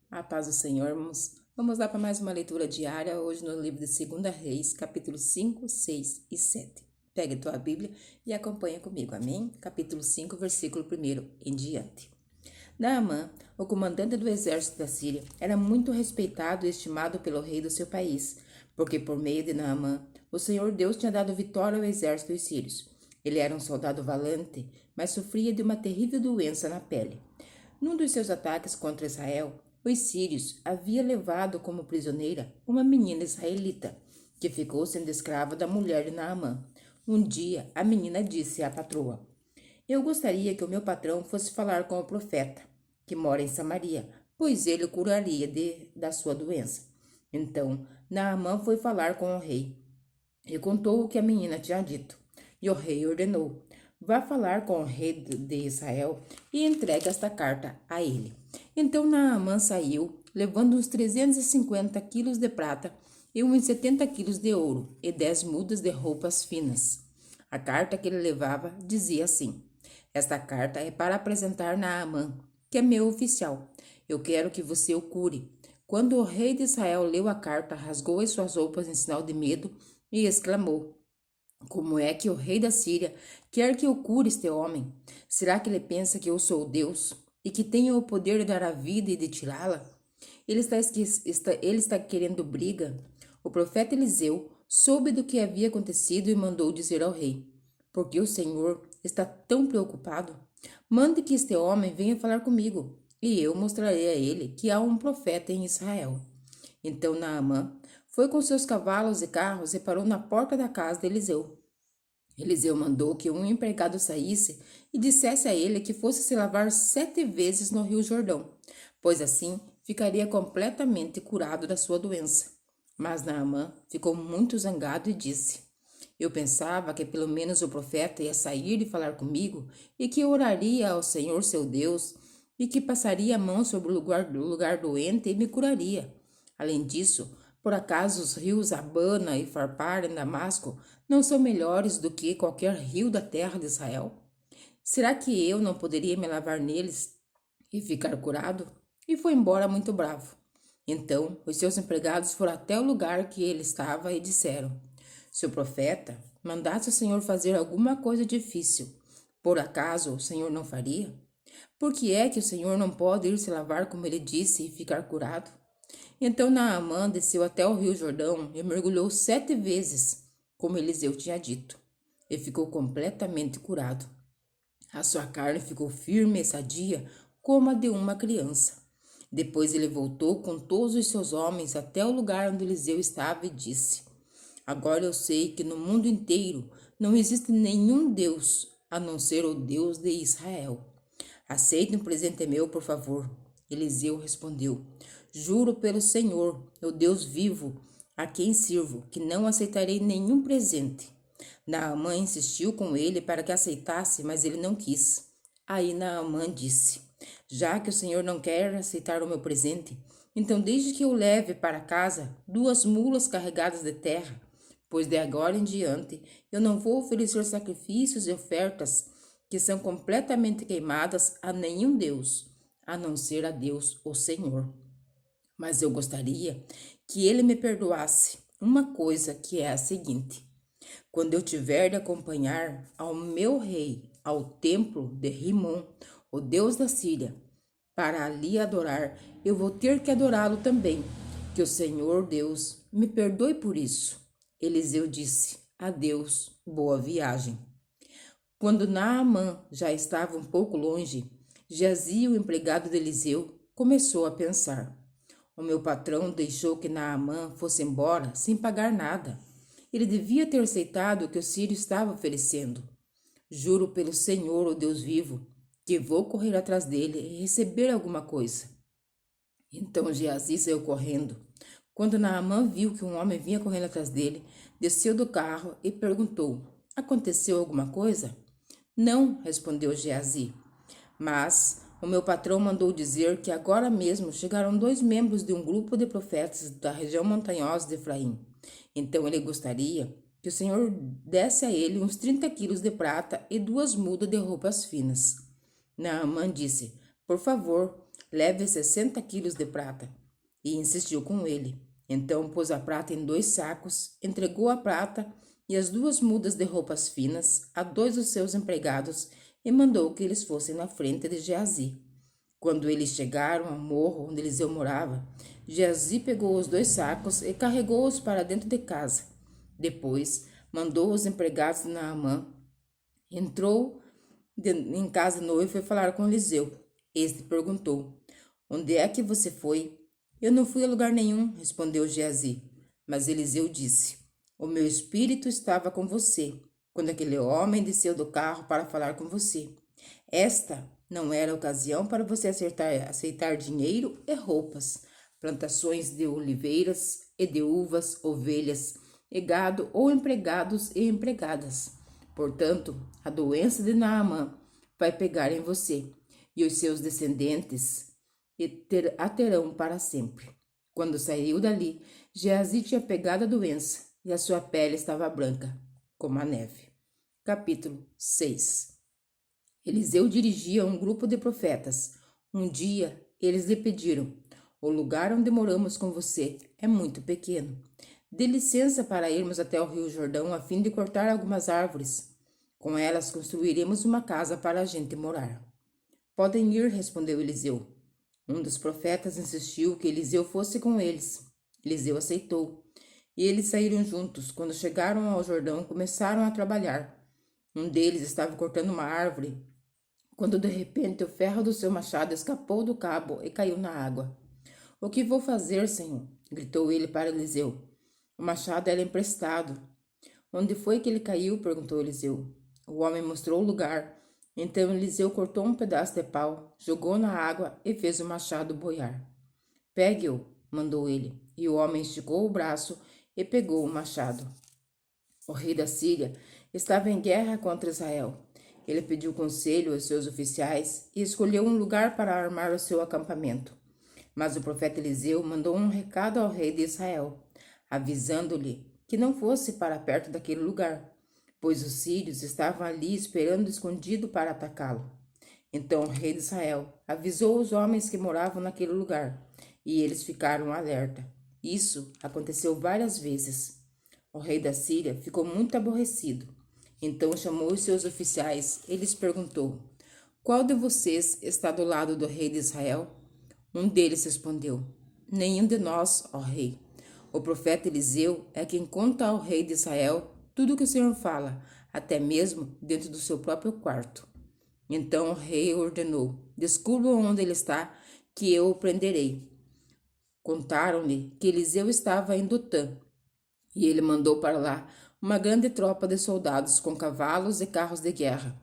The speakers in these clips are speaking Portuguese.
A paz do Senhor, irmãos. Vamos lá para mais uma leitura diária, hoje no livro de 2 Reis, capítulo 5, 6 e 7. Pegue a tua Bíblia e acompanha comigo, amém? Capítulo 5, versículo 1 em diante. Naamã, o comandante do exército da Síria, era muito respeitado e estimado pelo rei do seu país, porque por meio de Naamã, o Senhor Deus tinha dado vitória ao exército dos sírios. Ele era um soldado valente, mas sofria de uma terrível doença na pele. Num dos seus ataques contra Israel, os sírios havia levado como prisioneira uma menina israelita, que ficou sendo escrava da mulher de Naamã. Um dia, a menina disse à patroa: Eu gostaria que o meu patrão fosse falar com o profeta, que mora em Samaria, pois ele o curaria da sua doença. Então, Naamã foi falar com o rei e contou o que a menina tinha dito. E o rei ordenou: Vá falar com o rei de Israel e entregue esta carta a ele. Então Naamã saiu, levando uns 350 quilos de prata e uns 70 quilos de ouro e 10 mudas de roupas finas. A carta que ele levava dizia assim: Esta carta é para apresentar Naamã, que é meu oficial. Eu quero que você o cure. Quando o rei de Israel leu a carta, rasgou as suas roupas em sinal de medo e exclamou: Como é que o rei da Síria quer que eu cure este homem? Será que ele pensa que eu sou Deus e que tenho o poder de dar a vida e de tirá-la? Ele está querendo briga. O profeta Eliseu soube do que havia acontecido e mandou dizer ao rei: Por que o Senhor está tão preocupado? Mande que este homem venha falar comigo, e eu mostrarei a ele que há um profeta em Israel. Então Naamã foi com seus cavalos e carros e parou na porta da casa de Eliseu. Eliseu mandou que um empregado saísse e dissesse a ele que fosse se lavar 7 vezes no rio Jordão, pois assim ficaria completamente curado da sua doença. Mas Naamã ficou muito zangado e disse: Eu pensava que pelo menos o profeta ia sair e falar comigo e que oraria ao Senhor seu Deus e que passaria a mão sobre o lugar doente e me curaria. Além disso, por acaso os rios Abana e Farpar em Damasco não são melhores do que qualquer rio da terra de Israel? Será que eu não poderia me lavar neles e ficar curado? E foi embora muito bravo. Então os seus empregados foram até o lugar que ele estava e disseram: Se o profeta mandasse o Senhor fazer alguma coisa difícil, por acaso o Senhor não faria? Por que é que o Senhor não pode ir se lavar como ele disse e ficar curado? Então Naamã desceu até o rio Jordão e mergulhou 7 vezes, como Eliseu tinha dito, e ficou completamente curado. A sua carne ficou firme e sadia, como a de uma criança. Depois ele voltou com todos os seus homens até o lugar onde Eliseu estava e disse: Agora eu sei que no mundo inteiro não existe nenhum Deus a não ser o Deus de Israel. Aceite um presente meu, por favor. Eliseu respondeu: Juro pelo Senhor, o Deus vivo, a quem sirvo, que não aceitarei nenhum presente. Naamã insistiu com ele para que aceitasse, mas ele não quis. Aí Naamã disse: Já que o Senhor não quer aceitar o meu presente, então deixe que eu leve para casa 2 mulas carregadas de terra, pois de agora em diante eu não vou oferecer sacrifícios e ofertas que são completamente queimadas a nenhum Deus, a não ser a Deus, o Senhor. Mas eu gostaria que ele me perdoasse uma coisa que é a seguinte: quando eu tiver de acompanhar ao meu rei ao templo de Rimon, o Deus da Síria, para ali adorar, eu vou ter que adorá-lo também. Que o Senhor Deus me perdoe por isso. Eliseu disse: Adeus, boa viagem. Quando Naamã já estava um pouco longe, Geazi, o empregado de Eliseu, começou a pensar: O meu patrão deixou que Naamã fosse embora sem pagar nada. Ele devia ter aceitado o que o sírio estava oferecendo. Juro pelo Senhor, o Deus vivo, que vou correr atrás dele e receber alguma coisa. Então Geazi saiu correndo. Quando Naamã viu que um homem vinha correndo atrás dele, desceu do carro e perguntou: Aconteceu alguma coisa? Não, respondeu Geazi. Mas o meu patrão mandou dizer que agora mesmo chegaram 2 membros de um grupo de profetas da região montanhosa de Efraim. Então ele gostaria que o Senhor desse a ele uns 30 quilos de prata e 2 mudas de roupas finas. Naamã disse: Por favor, leve 60 quilos de prata. E insistiu com ele. Então pôs a prata em 2 sacos, entregou a prata e as 2 mudas de roupas finas a 2 dos seus empregados e mandou que eles fossem na frente de Geazi. Quando eles chegaram ao morro onde Eliseu morava, Geazi pegou os 2 sacos e carregou-os para dentro de casa. Depois mandou os empregados de Naamã. Entrou em casa de novo e foi falar com Eliseu. Este perguntou: Onde é que você foi? Eu não fui a lugar nenhum, respondeu Geazi. Mas Eliseu disse: O meu espírito estava com você, quando aquele homem desceu do carro para falar com você. Esta não era ocasião para você aceitar dinheiro e roupas, plantações de oliveiras e de uvas, ovelhas e gado ou empregados e empregadas. Portanto, a doença de Naamã vai pegar em você, e os seus descendentes a terão para sempre. Quando saiu dali, Geazi tinha pegado a doença, e a sua pele estava branca, como a neve. Capítulo 6. Eliseu dirigia um grupo de profetas. Um dia, eles lhe pediram: O lugar onde moramos com você é muito pequeno. Dê licença para irmos até o rio Jordão a fim de cortar algumas árvores. Com elas construiremos uma casa para a gente morar. Podem ir, respondeu Eliseu. Um dos profetas insistiu que Eliseu fosse com eles. Eliseu aceitou. E eles saíram juntos. Quando chegaram ao Jordão, começaram a trabalhar. Um deles estava cortando uma árvore, quando de repente o ferro do seu machado escapou do cabo e caiu na água. O que vou fazer, senhor? Gritou ele para Eliseu. O machado era emprestado. Onde foi que ele caiu? Perguntou Eliseu. O homem mostrou o lugar. Então Eliseu cortou um pedaço de pau, jogou na água e fez o machado boiar. Pegue-o, mandou ele. E o homem esticou o braço e pegou o machado. O rei da Síria estava em guerra contra Israel. Ele pediu conselho aos seus oficiais e escolheu um lugar para armar o seu acampamento. Mas o profeta Eliseu mandou um recado ao rei de Israel, avisando-lhe que não fosse para perto daquele lugar, pois os sírios estavam ali esperando escondido para atacá-lo. Então o rei de Israel avisou os homens que moravam naquele lugar, e eles ficaram alerta. Isso aconteceu várias vezes. O rei da Síria ficou muito aborrecido. Então chamou os seus oficiais e lhes perguntou: Qual de vocês está do lado do rei de Israel? Um deles respondeu: Nenhum de nós, ó rei. O profeta Eliseu é quem conta ao rei de Israel tudo o que o Senhor fala, até mesmo dentro do seu próprio quarto. Então o rei ordenou: Descubra onde ele está, que eu o prenderei. Contaram-lhe que Eliseu estava em Dotã, e ele mandou para lá uma grande tropa de soldados com cavalos e carros de guerra.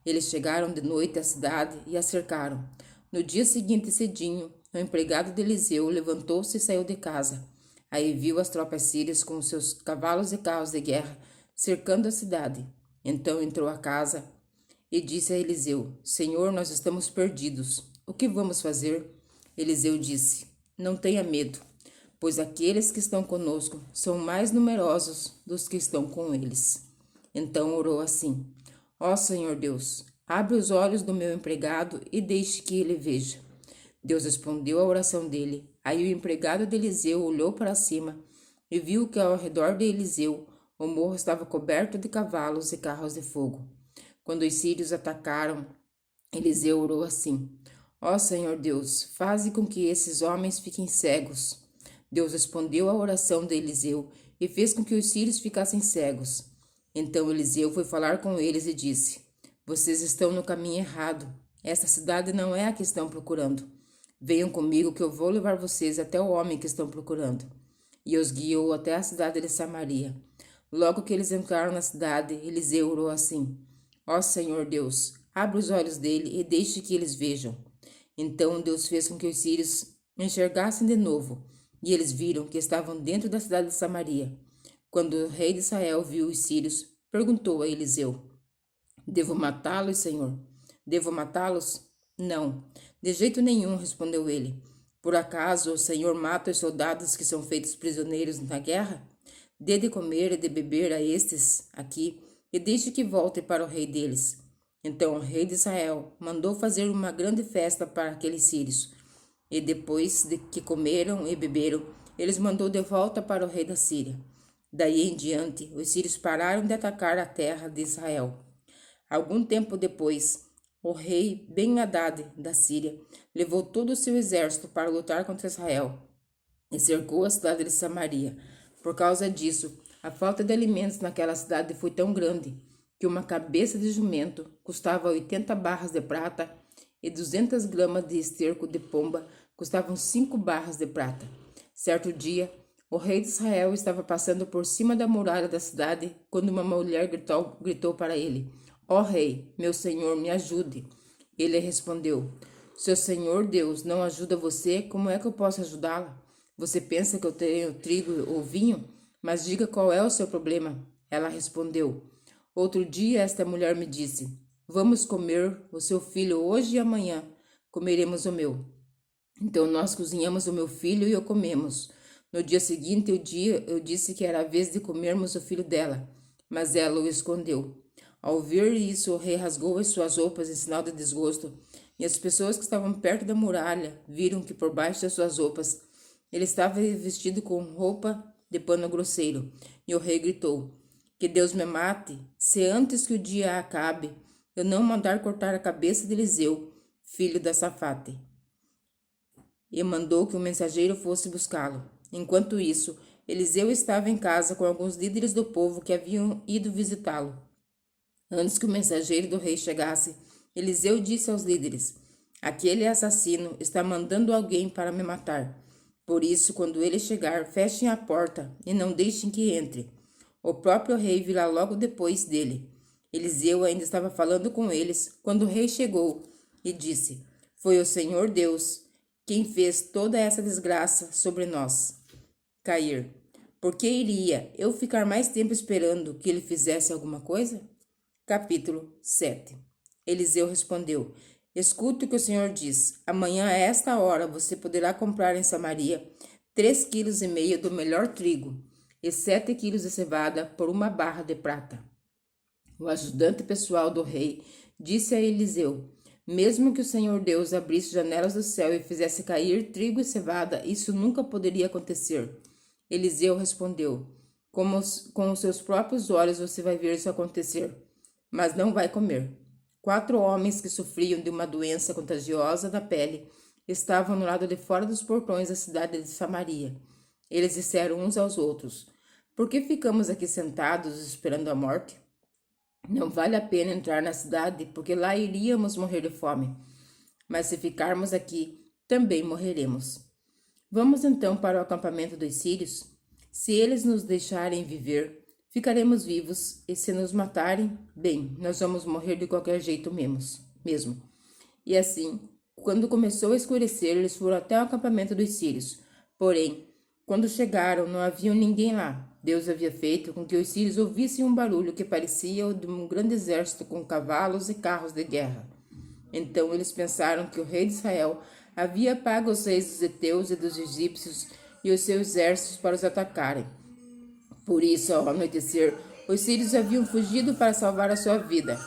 Eles chegaram de noite à cidade e a cercaram. No dia seguinte, cedinho, o empregado de Eliseu levantou-se e saiu de casa. Aí viu as tropas sírias com seus cavalos e carros de guerra cercando a cidade. Então entrou à casa e disse a Eliseu: Senhor, nós estamos perdidos. O que vamos fazer? Eliseu disse: Não tenha medo, pois aqueles que estão conosco são mais numerosos dos que estão com eles. Então orou assim: Ó Senhor Deus, abre os olhos do meu empregado e deixe que ele veja. Deus respondeu à oração dele. Aí o empregado de Eliseu olhou para cima e viu que ao redor de Eliseu o morro estava coberto de cavalos e carros de fogo. Quando os sírios atacaram, Eliseu orou assim: Ó Senhor Deus, faze com que esses homens fiquem cegos. Deus respondeu à oração de Eliseu e fez com que os sírios ficassem cegos. Então Eliseu foi falar com eles e disse: Vocês estão no caminho errado. Esta cidade não é a que estão procurando. Venham comigo que eu vou levar vocês até o homem que estão procurando. E os guiou até a cidade de Samaria. Logo que eles entraram na cidade, Eliseu orou assim: Ó Senhor Deus, abre os olhos dele e deixe que eles vejam. Então Deus fez com que os sírios enxergassem de novo, e eles viram que estavam dentro da cidade de Samaria. Quando o rei de Israel viu os sírios, perguntou a Eliseu: Devo matá-los, Senhor? Devo matá-los? Não, de jeito nenhum, respondeu ele. Por acaso o Senhor mata os soldados que são feitos prisioneiros na guerra? Dê de comer e de beber a estes aqui, e deixe que voltem para o rei deles. Então o rei de Israel mandou fazer uma grande festa para aqueles sírios. E depois de que comeram e beberam, eles mandou de volta para o rei da Síria. Daí em diante, os sírios pararam de atacar a terra de Israel. Algum tempo depois, o rei Ben-Hadad da Síria levou todo o seu exército para lutar contra Israel e cercou a cidade de Samaria. Por causa disso, a falta de alimentos naquela cidade foi tão grande que uma cabeça de jumento custava 80 barras de prata e 200 gramas de esterco de pomba custavam 5 barras de prata. Certo dia, o rei de Israel estava passando por cima da muralha da cidade quando uma mulher gritou para ele: Ó rei, meu senhor, me ajude. Ele respondeu: Seu senhor Deus não ajuda você, como é que eu posso ajudá-la? Você pensa que eu tenho trigo ou vinho? Mas diga qual é o seu problema. Ela respondeu: Outro dia esta mulher me disse: Vamos comer o seu filho hoje e amanhã comeremos o meu. Então nós cozinhamos o meu filho e o comemos. No dia seguinte eu disse que era a vez de comermos o filho dela, mas ela o escondeu. Ao ver isso, o rei rasgou as suas roupas em sinal de desgosto, e as pessoas que estavam perto da muralha viram que por baixo das suas roupas ele estava vestido com roupa de pano grosseiro. E o rei gritou: Que Deus me mate, se antes que o dia acabe, eu não mandar cortar a cabeça de Eliseu, filho da Safate. E mandou que um mensageiro fosse buscá-lo. Enquanto isso, Eliseu estava em casa com alguns líderes do povo que haviam ido visitá-lo. Antes que o mensageiro do rei chegasse, Eliseu disse aos líderes: Aquele assassino está mandando alguém para me matar. Por isso, quando ele chegar, fechem a porta e não deixem que entre. O próprio rei virá logo depois dele. Eliseu ainda estava falando com eles quando o rei chegou e disse: Foi o Senhor Deus quem fez toda essa desgraça sobre nós cair. Por que iria eu ficar mais tempo esperando que ele fizesse alguma coisa? Capítulo 7. Eliseu respondeu: Escute o que o Senhor diz. Amanhã, a esta hora, você poderá comprar em Samaria 3,5 kg do melhor trigo e 7 quilos de cevada por 1 barra de prata. O ajudante pessoal do rei disse a Eliseu: Mesmo que o Senhor Deus abrisse janelas do céu e fizesse cair trigo e cevada, isso nunca poderia acontecer. Eliseu respondeu: Com os seus próprios olhos você vai ver isso acontecer, mas não vai comer. 4 homens que sofriam de uma doença contagiosa da pele estavam no lado de fora dos portões da cidade de Samaria. Eles disseram uns aos outros: Por que ficamos aqui sentados esperando a morte? Não vale a pena entrar na cidade, porque lá iríamos morrer de fome. Mas se ficarmos aqui, também morreremos. Vamos então para o acampamento dos sírios? Se eles nos deixarem viver, ficaremos vivos, e se nos matarem, bem, nós vamos morrer de qualquer jeito mesmo. E assim, quando começou a escurecer, eles foram até o acampamento dos sírios. Porém, quando chegaram, não havia ninguém lá. Deus havia feito com que os sírios ouvissem um barulho que parecia o de um grande exército com cavalos e carros de guerra. Então eles pensaram que o rei de Israel havia pago os reis dos heteus e dos egípcios e os seus exércitos para os atacarem. Por isso, ao anoitecer, os sírios haviam fugido para salvar a sua vida,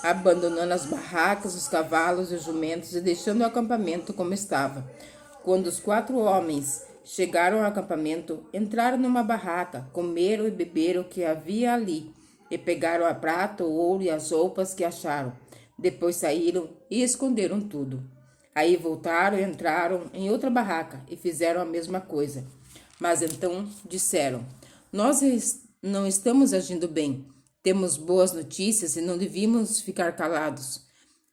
abandonando as barracas, os cavalos e os jumentos e deixando o acampamento como estava. Quando os 4 homens chegaram ao acampamento, entraram numa barraca, comeram e beberam o que havia ali, e pegaram a prata, o ouro e as roupas que acharam. Depois saíram e esconderam tudo. Aí voltaram e entraram em outra barraca e fizeram a mesma coisa. Mas então disseram: Nós não estamos agindo bem. Temos boas notícias e não devíamos ficar calados.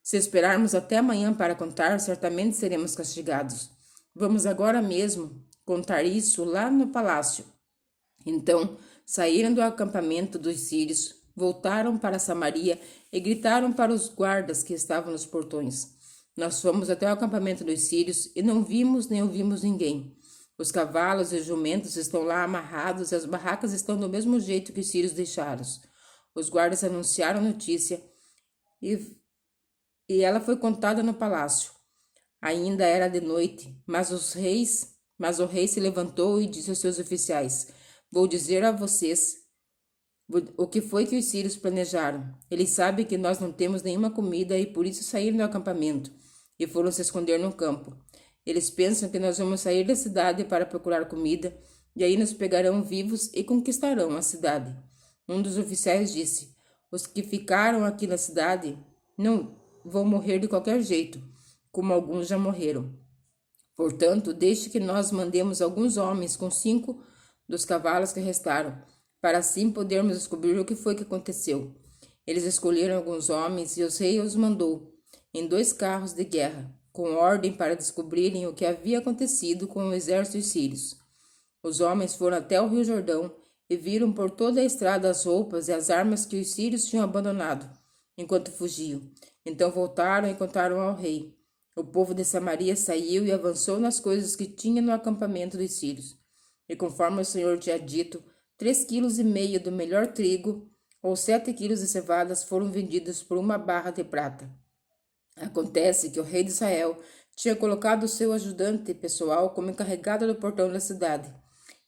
Se esperarmos até amanhã para contar, certamente seremos castigados. Vamos agora mesmo contar isso lá no palácio. Então saíram do acampamento dos sírios, voltaram para Samaria e gritaram para os guardas que estavam nos portões: Nós fomos até o acampamento dos sírios e não vimos nem ouvimos ninguém. Os cavalos e os jumentos estão lá amarrados e as barracas estão do mesmo jeito que os sírios deixaram. Os guardas anunciaram a notícia e ela foi contada no palácio. Ainda era de noite, mas o rei se levantou e disse aos seus oficiais: Vou dizer a vocês o que foi que os sírios planejaram. Eles sabem que nós não temos nenhuma comida e por isso saíram do acampamento e foram se esconder no campo. Eles pensam que nós vamos sair da cidade para procurar comida, e aí nos pegarão vivos e conquistarão a cidade. Um dos oficiais disse: Os que ficaram aqui na cidade não vão morrer de qualquer jeito, como alguns já morreram. Portanto, deixe que nós mandemos alguns homens com 5 dos cavalos que restaram, para assim podermos descobrir o que foi que aconteceu. Eles escolheram alguns homens e o rei os mandou em 2 carros de guerra, com ordem para descobrirem o que havia acontecido com o exército sírios. Os homens foram até o rio Jordão e viram por toda a estrada as roupas e as armas que os sírios tinham abandonado enquanto fugiam. Então voltaram e contaram ao rei. O povo de Samaria saiu e avançou nas coisas que tinha no acampamento dos sírios. E conforme o Senhor tinha dito, 3,5 quilos do melhor trigo ou 7 quilos de cevadas foram vendidos por 1 barra de prata. Acontece que o rei de Israel tinha colocado o seu ajudante pessoal como encarregado do portão da cidade.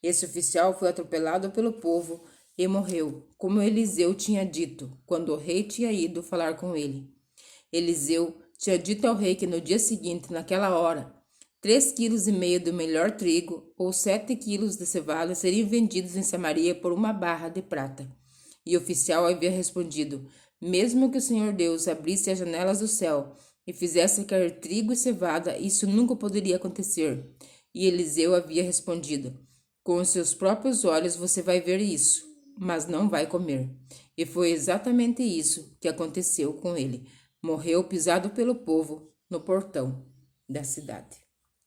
Esse oficial foi atropelado pelo povo e morreu, como Eliseu tinha dito, quando o rei tinha ido falar com ele. Eliseu tinha dito ao rei que no dia seguinte, naquela hora, 3,5 quilos do melhor trigo ou 7 quilos de cevada seriam vendidos em Samaria por 1 barra de prata. E o oficial havia respondido: Mesmo que o Senhor Deus abrisse as janelas do céu e fizesse cair trigo e cevada, isso nunca poderia acontecer. E Eliseu havia respondido: Com os seus próprios olhos você vai ver isso, mas não vai comer. E foi exatamente isso que aconteceu com ele. Morreu pisado pelo povo no portão da cidade.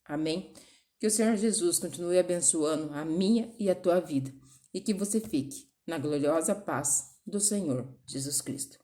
Amém? Que o Senhor Jesus continue abençoando a minha e a tua vida e que você fique na gloriosa paz do Senhor Jesus Cristo.